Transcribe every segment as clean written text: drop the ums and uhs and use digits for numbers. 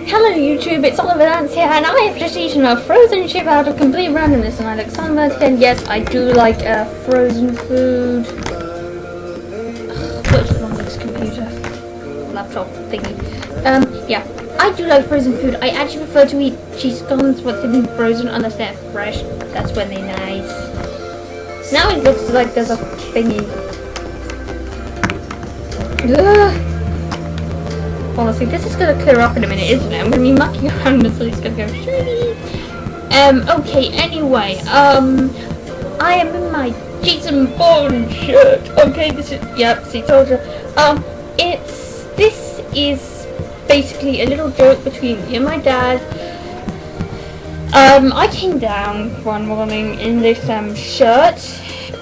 Hello YouTube, it's Oliver Dance here, and I have just eaten a frozen chip out of complete randomness, and I look sunburnt again. Yes, I do like frozen food. What's wrong with this computer? Laptop thingy. Yeah, I do like frozen food. I actually prefer to eat cheese scones once they've been frozen unless they're fresh. That's when they're nice. Now it looks like there's a thingy. Ugh. Honestly, this is gonna clear up in a minute, isn't it? I'm gonna be mucking around until it's gonna go shiny. Okay, anyway, I am in my Jason Bourne shirt. Okay, this is, yep, see, told you. This is basically a little joke between me and my dad. I came down one morning in this, shirt.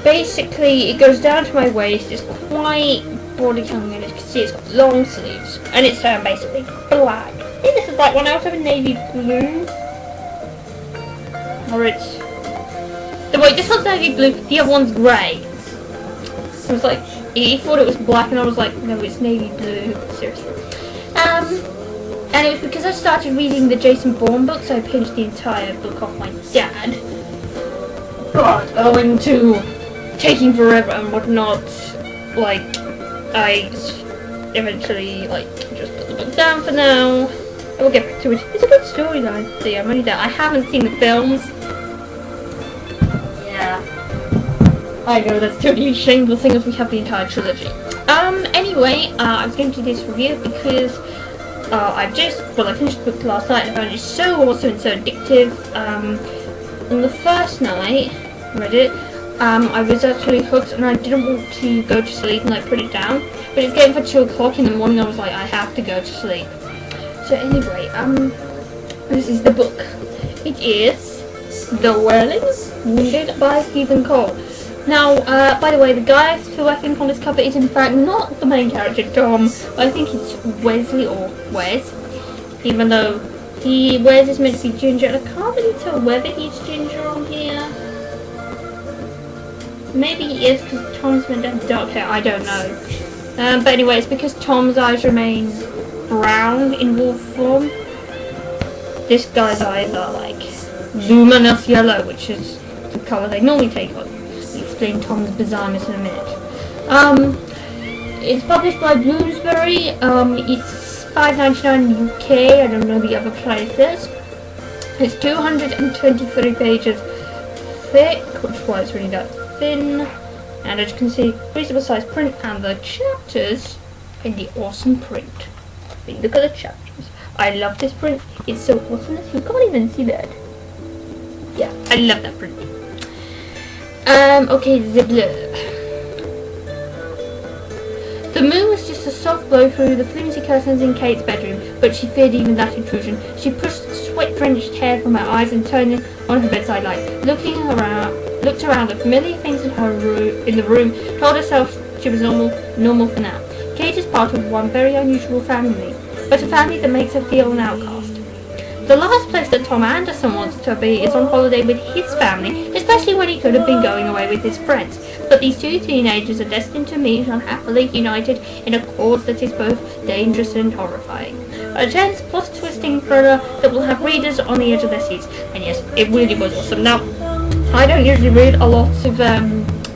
Basically, it goes down to my waist. It's quite body hung, and as you can see, it's got long sleeves, and it's basically black. I think this is like one out of a navy blue, or it's. Wait, this one's navy blue. The other one's grey. I was like, he thought it was black, and I was like, no, it's navy blue. Seriously. And it was because I started reading the Jason Bourne book, so I pinched the entire book off my dad. But owing to taking forever and whatnot, like, I eventually, like, just put the book down for now. I will get back to it. It's a good storyline. So yeah, I'm only there. I haven't seen the films. Yeah. I know, that's totally shameless thing as we have the entire trilogy. Anyway, I was going to do this review because, I finished the book last night and I found it so awesome and so addictive. On the first night, I read it. I was actually hooked and I didn't want to go to sleep and like put it down, but it's getting for 2 o'clock in the morning. I was like, I have to go to sleep. So anyway, this is the book. It is The Wereling, Wounded by Stephen Cole. Now, by the way, the guy who I think on this cover is in fact not the main character, Tom, but I think it's Wesley or Wes, even though Wes is meant to be ginger, and I can't really tell whether he's ginger on here. Maybe he is because Tom's meant to have dark hair, I don't know. But anyway, it's because Tom's eyes remain brown in wolf form. This guy's eyes are like luminous yellow, which is the colour they normally take on. I'll explain Tom's bizarreness in a minute. It's published by Bloomsbury. It's $5.99 in the UK, I don't know the other places. It's 223 pages thick, which is why it's really that thin, and as you can see, reasonable size print, and the chapters in the awesome print. Look at the chapters. I love this print. It's so awesome. You can't even see that. Yeah, I love that print. Okay, the blurb. The moon was just a soft glow through the flimsy curtains in Kate's bedroom, but she feared even that intrusion. She pushed the sweat-drenched hair from her eyes and turned on her bedside light. Looked around at familiar things in the room, told herself she was normal for now. Kate is part of one very unusual family, but a family that makes her feel an outcast. The last place that Tom Anderson wants to be is on holiday with his family, especially when he could have been going away with his friends. But these two teenagers are destined to meet unhappily united in a cause that is both dangerous and horrifying. A tense, plot-twisting thriller that will have readers on the edge of their seats. And yes, it really was awesome. Now, I don't usually read a lot of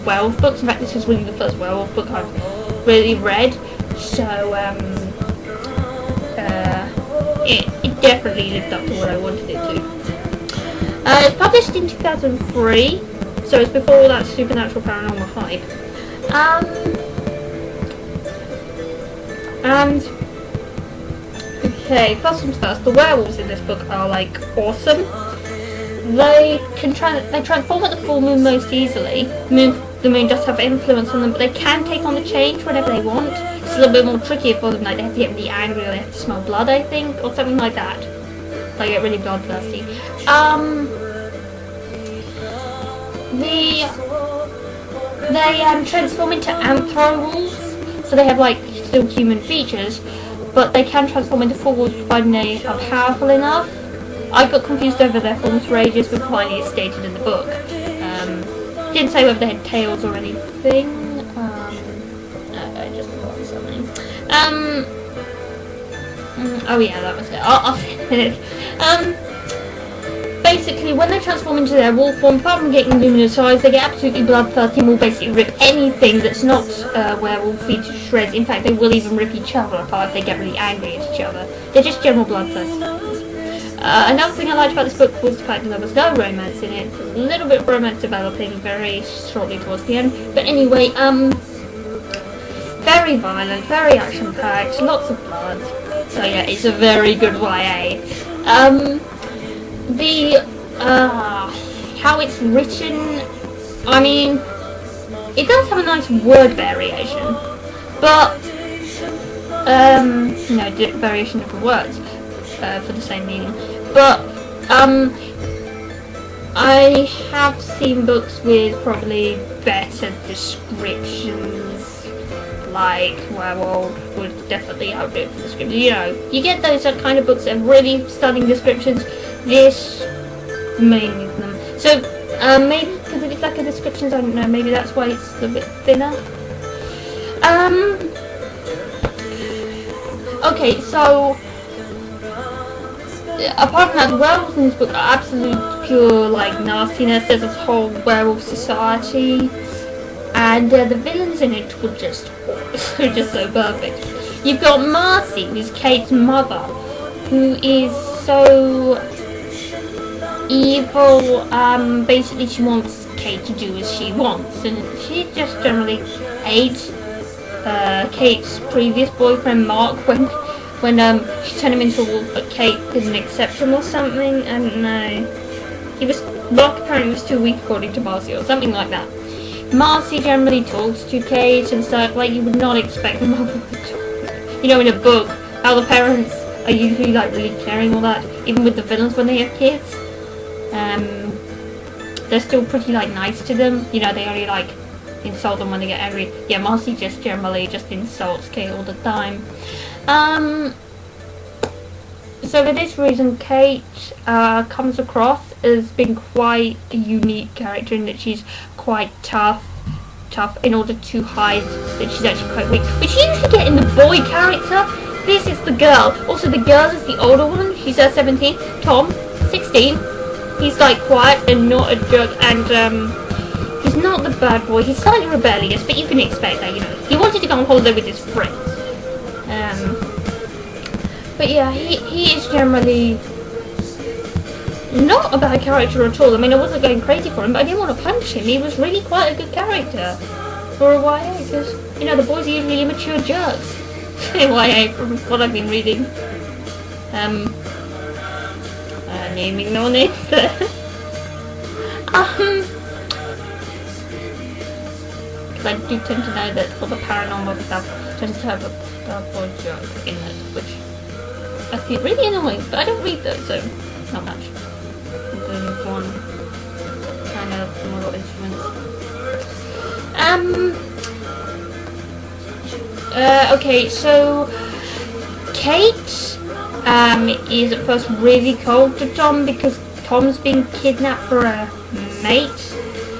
werewolf books. In fact, this is really the first werewolf book I've really read. So, it definitely lived up to what I wanted it to. It's published in 2003, so it's before all that supernatural paranormal hype. And okay, first things first, the werewolves in this book are like awesome. They transform at the full moon most easily. The moon does have influence on them, but they can take on the change whenever they want. It's a little bit more trickier for them, like they have to get really angry, or they have to smell blood, I think, or something like that. They get really bloodthirsty. They transform into anthro-wolves, so they have like still human features, but they can transform into full wolves providing they are powerful enough. I got confused over their forms for ages, but finally it's stated in the book. Didn't say whether they had tails or anything. I just forgot something. Oh yeah, that was it. I'll finish. Basically, when they transform into their wolf form, apart from getting luminous eyes, they get absolutely bloodthirsty and will basically rip anything that's not werewolfy to shreds. In fact, they will even rip each other apart if they get really angry at each other. They're just general bloodthirsty. Another thing I liked about this book was the fact that there was no romance in it. A little bit of romance developing very shortly towards the end. But anyway, very violent, very action-packed, lots of blood. So yeah, it's a very good YA. How it's written, I mean, it does have a nice word variation, but, variation of the words, for the same meaning, but, I have seen books with probably better descriptions, like Werewolf would definitely outdo it for the description. You know, you get those kind of books that have really stunning descriptions. This mainly them. So maybe because of its lack of descriptions, I don't know. Maybe that's why it's a bit thinner. Okay, so apart from that, the werewolves in this book are absolute pure like nastiness. There's this whole werewolf society. And the villains in it were just so perfect. You've got Marcy, who's Kate's mother, who is so evil. Basically, she wants Kate to do as she wants, and she just generally hates Kate's previous boyfriend Mark when she turned him into a wolf, but Kate didn't accept him or something. I don't know. Mark apparently was too weak according to Marcy or something like that. Marcy generally talks to Kate and stuff like you would not expect the mother to talk. You know, in a book, how the parents are usually like really caring all that, even with the villains when they have kids. They're still pretty like nice to them. You know, they only like insult them when they get angry. Yeah, Marcy just generally just insults Kate all the time. So for this reason, Kate comes across as being quite a unique character in that she's quite tough in order to hide that she's actually quite weak, which you usually get in the boy character. This is the girl. Also, the girl is the older one. She's 17. Tom, 16. He's like quiet and not a jerk, and he's not the bad boy. He's slightly rebellious, but you can expect that. You know, he wanted to go on holiday with his friends. But yeah, he is generally not a bad character at all. I mean, I wasn't going crazy for him, but I didn't want to punch him. He was really quite a good character for a YA, because, you know, the boys are usually immature jerks in YA from what I've been reading. Naming no names there. Because I do tend to know that all the paranormal stuff tends to have a boy jerk in it, which I feel really annoying, but I don't read those, so not much. I'm going to go on kind of more instruments. Okay, so Kate is at first really cold to Tom because Tom's been kidnapped for a mate.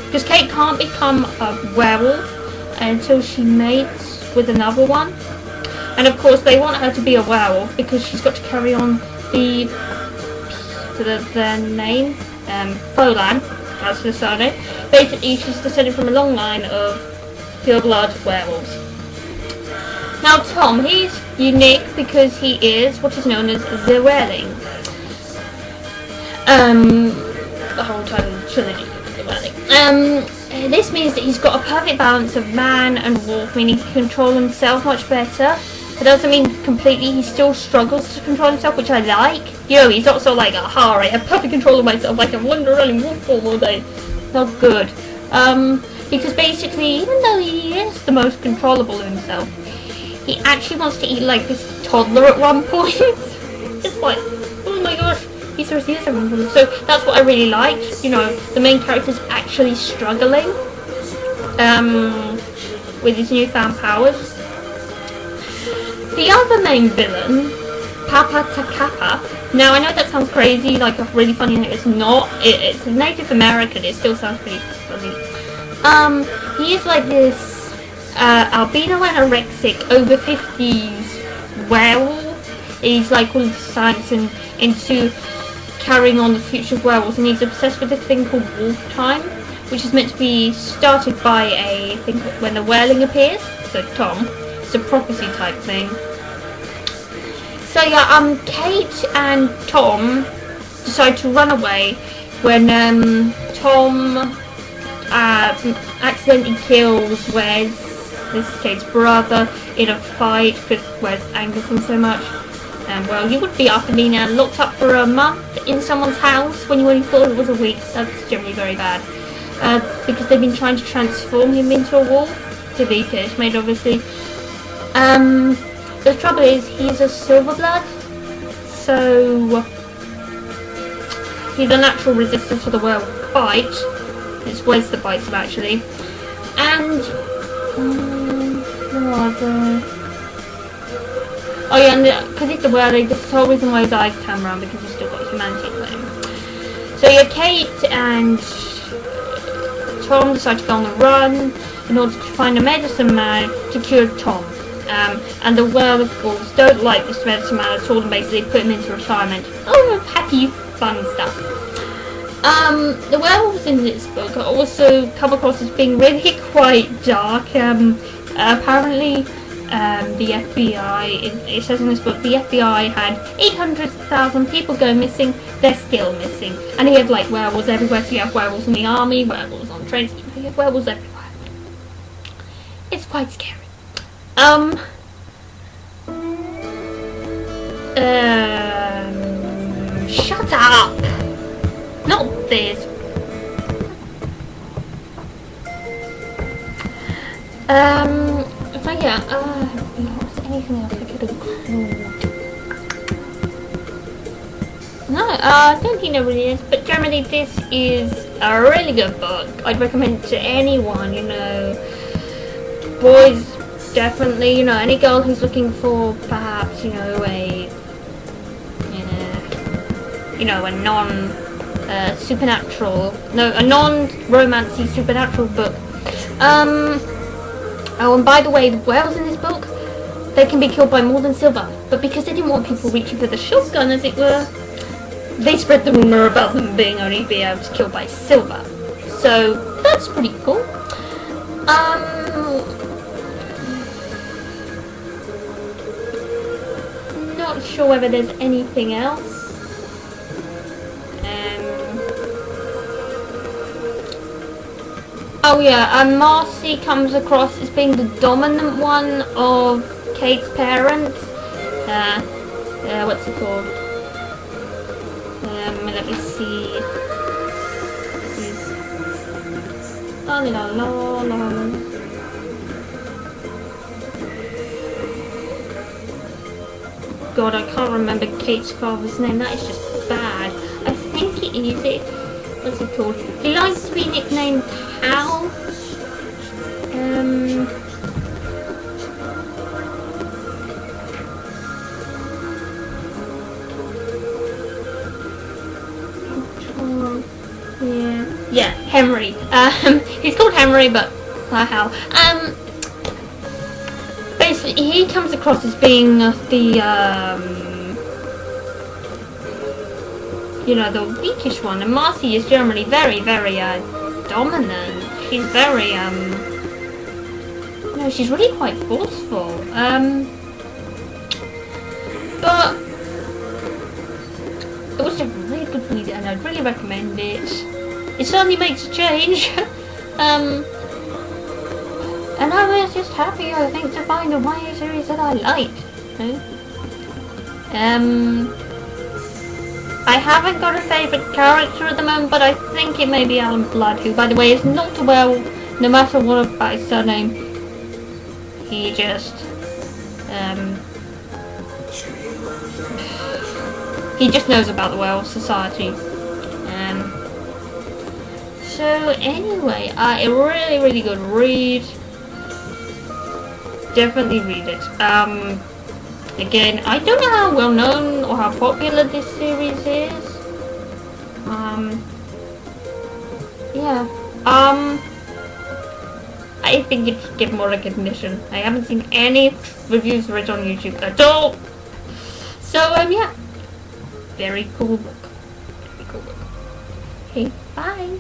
Because Kate can't become a werewolf until she mates with another one. And of course they want her to be a werewolf because she's got to carry on the name, Folan, that's the surname. Basically she's descended from a long line of pure blood werewolves. Now Tom, he's unique because he is what is known as the Wereling. The whole title of the trilogy is the Wereling. This means that he's got a perfect balance of man and wolf, meaning he can control himself much better. It doesn't mean completely, he still struggles to control himself, which I like. You know, he's not so like, aha, I have perfect control of myself, I can wander around in wolf form all day. Not good. Because basically, even though he is the most controllable of himself, he actually wants to eat like this toddler at one point. It's like, oh my gosh, he's so serious. So that's what I really liked. You know, the main character's actually struggling with his newfound powers. The other main villain, Papa Takapa. Now I know that sounds crazy, like a really funny name. It's not. It's Native American. It still sounds pretty funny. He is like this albino anorexic over 50s werewolf. He's like all into science and into carrying on the future of werewolves, and he's obsessed with this thing called wolf time, which is meant to be started by I think when the Wereling appears, so Tom. It's a prophecy type thing. So yeah, Kate and Tom decide to run away when Tom accidentally kills Wes, this is Kate's brother, in a fight because Wes angers him so much. And well, you would be up and being locked up for a month in someone's house when you only thought it was a week. That's generally very bad. Because they've been trying to transform him into a wolf to be made, obviously. The trouble is, he's a silver blood, so he's a natural resistor to the werewolf bite. It's Wes that bites him, actually. And oh yeah, and because he's the Wereling, this is the whole reason why his eyes turn around, because he's still got humanity in him. So yeah, Kate and Tom decide to go on the run in order to find a medicine man to cure Tom. And the werewolves don't like this medicine man at all, and basically put him into retirement. Oh, happy, fun stuff. The werewolves in this book are also come across as being really quite dark. Apparently, the FBI, it says in this book, the FBI had 800,000 people go missing. They're still missing. And you have like werewolves everywhere. So you have werewolves in the army, werewolves on trains, you have werewolves everywhere. It's quite scary. Shut up! Not this. So yeah, was there anything else I could include? No, I don't think there really is, but generally this is a really good book. I'd recommend it to anyone, you know. Boys, definitely, you know, any girl who's looking for perhaps, you know, a non-supernatural, a non-romancy supernatural book. Oh, and by the way, the whales in this book, they can be killed by more than silver, but because they didn't want people reaching for the shotgun, as it were, they spread the rumor about them being only be able to kill by silver. So that's pretty cool. Not sure whether there's anything else. Oh yeah, Marcy comes across as being the dominant one of Kate's parents. What's it called? Let me see. La la la la. God, I can't remember Kate's father's name. That is just bad. I think it is what's it called? He likes to be nicknamed Hal. Yeah, Henry. He's called Henry, but Hal. Basically, he comes across as being the weakish one, and Marcy is generally very, very dominant. She's very she's really quite forceful. But it was just a really good read, and I'd really recommend it. It certainly makes a change. And I was just happy, I think, to find a YA series that I liked. I haven't got a favourite character at the moment, but I think it may be Alan Blood, who, by the way, is not a werewolf, no matter what about his surname. He just, he just knows about the werewolf society. So anyway, a really, really good read. Definitely read it. Again, I don't know how well known or how popular this series is. Yeah. I think it should get more recognition. I haven't seen any reviews for it on YouTube at all. So, yeah. Very cool book. Very cool book. Okay, bye.